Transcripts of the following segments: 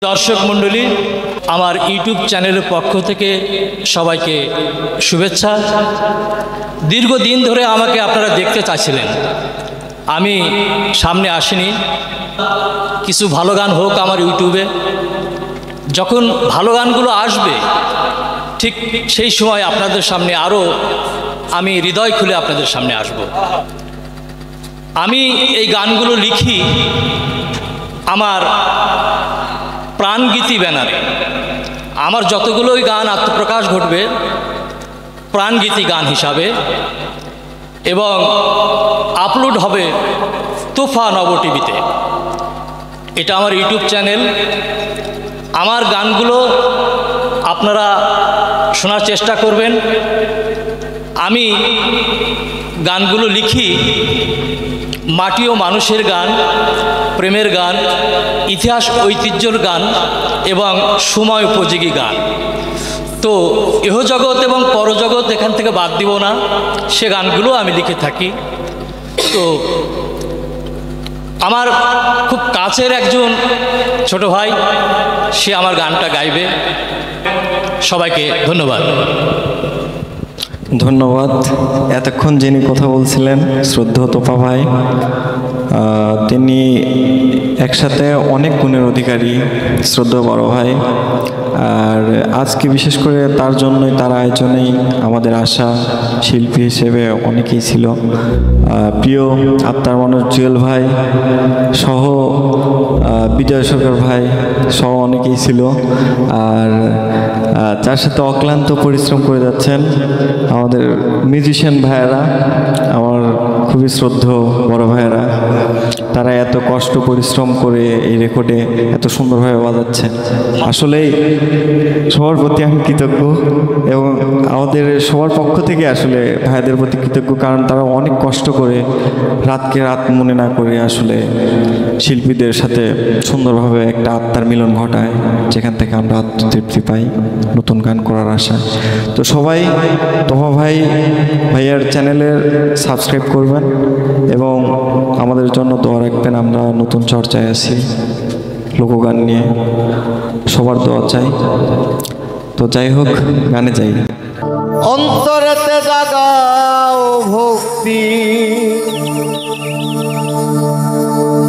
দর্শক মণ্ডলী, আমার ইউটিউব চ্যানেলের পক্ষ থেকে সবাইকে শুভেচ্ছা। দীর্ঘদিন ধরে আমাকে আপনারা দেখতে চাইছিলেন, আমি সামনে আসিনি। কিছু ভালো গান হোক আমার ইউটিউবে, যখন ভালো গানগুলো আসবে ঠিক সেই সময় আপনাদের সামনে আরও আমি হৃদয় খুলে আপনাদের সামনে আসব। আমি এই গানগুলো লিখি আমার প্রাণগীতি ব্যানারে। আমার যতগুলোই গান আত্মপ্রকাশ ঘটবে প্রাণগীতি গান হিসাবে, এবং আপলোড হবে তোফা নব টিভিতে। এটা আমার ইউটিউব চ্যানেল। আমার গানগুলো আপনারা শোনার চেষ্টা করবেন। আমি গানগুলো লিখি মাটি ও মানুষের গান, প্রেমের গান, ইতিহাস ঐতিহ্যর গান এবং সময় উপযোগী গান। তো ইহজগৎ এবং পরজগৎ এখান থেকে বাদ দিব না, সে গানগুলো আমি লিখে থাকি। তো আমার খুব কাছের একজন ছোট ভাই, সে আমার গানটা গাইবে। সবাইকে ধন্যবাদ। ধন্যবাদ। এতক্ষণ যিনি কথা বলছিলেন শ্রদ্ধেয় তোফা ভাই, তিনি একসাথে অনেক গুণের অধিকারী শ্রদ্ধেয় বড় ভাই। আর আজকে বিশেষ করে তার জন্যই, তার আয়োজনেই আমাদের আশা শিল্পী হিসেবে অনেকেই ছিল। প্রিয় আত্মার মানুষ জুয়েল ভাই সহ, বিজয় সরকার ভাই সহ অনেকেই ছিল। আর তার সাথে অক্লান্ত পরিশ্রম করে যাচ্ছেন আমাদের মিউজিশিয়ান ভাইয়েরা, আমার খুবই শ্রদ্ধেয় বড় ভাইয়েরা। তারা এত কষ্ট পরিশ্রম করে এই রেকর্ডে এত সুন্দরভাবে বাজাচ্ছেন। আসলেই সবার প্রতি আমি কৃতজ্ঞ, এবং আমাদের সবার পক্ষ থেকে আসলে ভাইদের প্রতি কৃতজ্ঞ, কারণ তারা অনেক কষ্ট করে রাতকে রাত মনে না করে আসলে শিল্পীদের সাথে সুন্দরভাবে একটা আত্মার মিলন ঘটায়, যেখান থেকে আমরা আত্মতৃপ্তি পাই নতুন গান করার আশা। তো সবাই তোফা ভাইয়ার চ্যানেলের সাবস্ক্রাইব করবেন এবং আমাদের জন্য দোয়া রাখবেন। আমরা নতুন চর্চায় আছি লোকগান নিয়ে, সবার দোয়া চাই। তো যাই হোক, গানে যাই। অন্তরেতে জাগাও ভক্তি,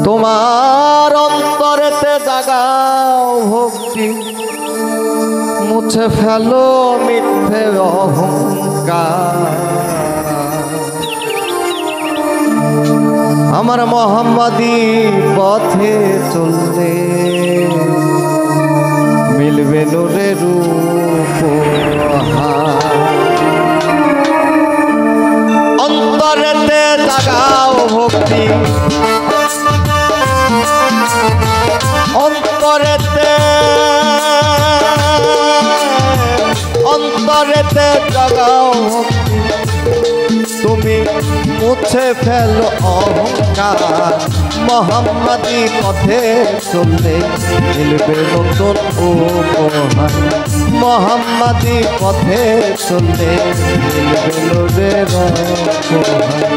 তোমার অন্তরেতে জাগাও ভক্তি, মুছে ফেলো মিথ্যে অহংকার। আমার মোহাম্মদী পথে চললে মিলবে নূরের উপহার। অন্তরেতে জাগাও ভক্তি, অন্তরেতে জাগাও ভক্তি, তুমি মুছে ফেলো অহংকার। মোহাম্মদী পথে চললে মিলবে নতুন উপহার। মোহাম্মদী পথে চললে মিলবে নূরের উপহার।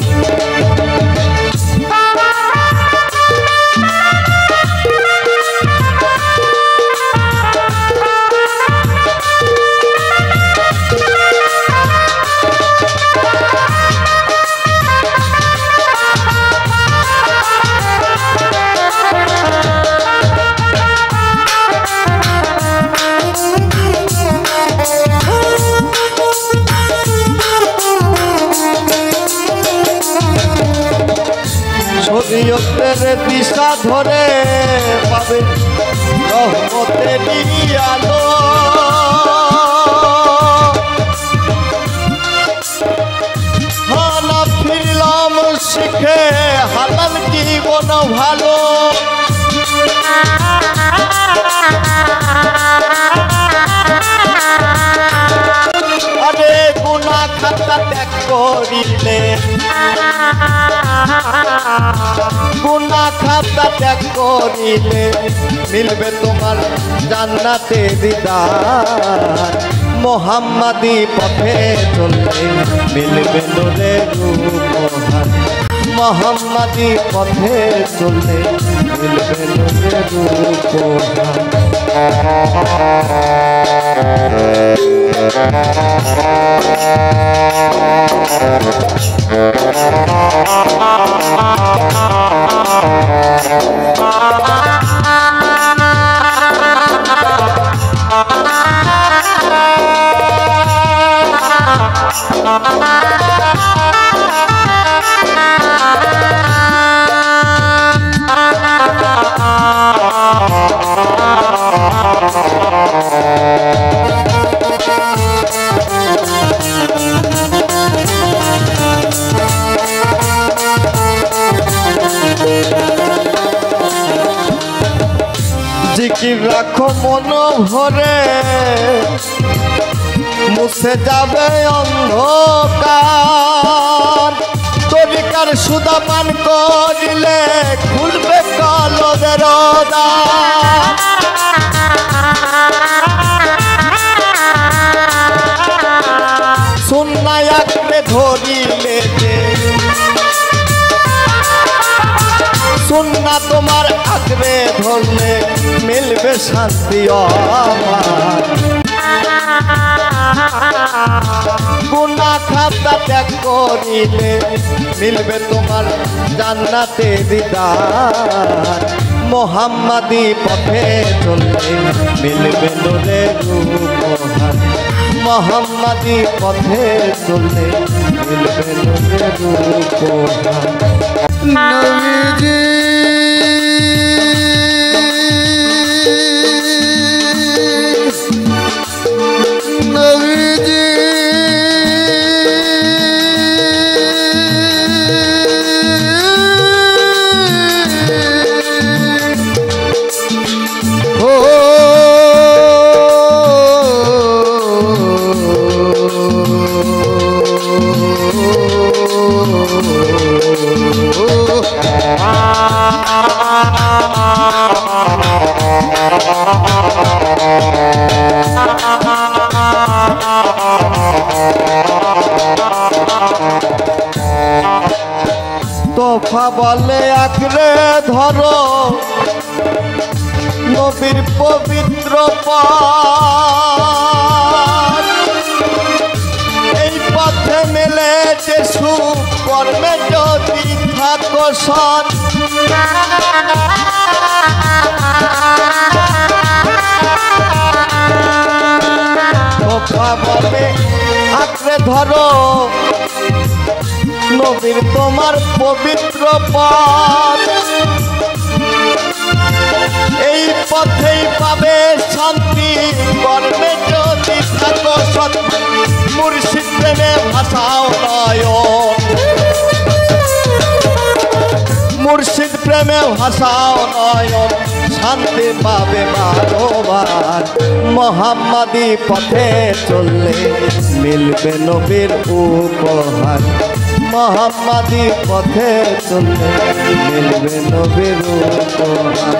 শরীয়তের দিশা ধরে পাবে রহমতের আলো। হানা ফিরলাম শিখে হালাল জীবন ভালো। আরে গুনাহ খাতা ত্যাগ করিলে, গুনাহ খাতা ত্যাগ করিলে মিলবে তোমার জান্নাতের দিদার। মোহাম্মদী পথে চললে মিলবে নূরের উপহার। মোহাম্মদী পথে চললে মিলবে নূরের উপহার। জিকির রাখো মন ভরে, মুছে যাবে অন্ধকার। তরিকার সুদা পান করিলে খুলবে কলদের দ্বার। সুন্নাহ আঁকড়ে ধরিলে যে, সুন্নাহ তোমার আঁকড়ে ধরলে মিলবে শান্তি আমার। গুনাহ খাতা ত্যাগ করিলে মিলবে তোমার জান্নাতে দিদার। মোহাম্মদী পথে চললে মিলবে নূরের উপহার। মোহাম্মদী পথে চললে মিলবে নূরের উপহার। নবীজি নবীজি ও তোফা বলে আঁকড়ে ধরো নবীর পবিত্র পথ। এই পথে মেলে যে সুখ, কর্মে যদি থাকো সৎ। তোফা বলে আঁকড়ে ধরো নবীর তোমার পবিত্র পথ। এই পথেই পাবে শান্তি, কর্মে যদি থাকো সৎ। মুর্শিদ প্রেমে ভাষাও নয়ন, মুর্শিদ প্রেমে ভাষাও নয়ন। শান্তি পাবে বারবার। মোহাম্মদী পথে চললে মিলবে নবীর উপহার। মোহাম্মদী পথে চললে মিলবে নবীর উপহার।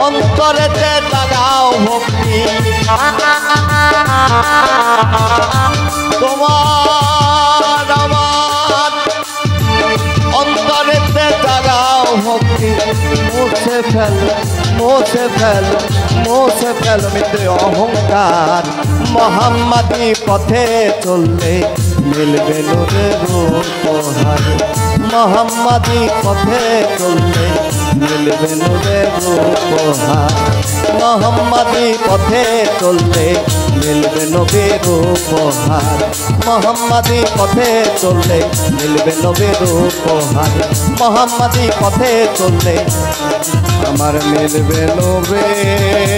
অন্তরেতে জাগাও ভক্তি, তোমার আমার অন্তরেতে জাগাও ভক্তি। মুছে ফেল মুছে ফেল মুছে ফেল মিত্র অহংকার। মোহাম্মদী পথে চললে মিলবে নূরের উপহার। মোহাম্মদী পথে চললে মিলবে নূরের উপহার। মোহাম্মদী পথে চললে মিলবে নবীর উপহার। মোহাম্মদী পথে চললে মিলবে নবীর উপহার। মোহাম্মদী পথে চললে আমার মিলবে নবীর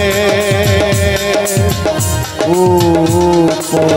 উপহার।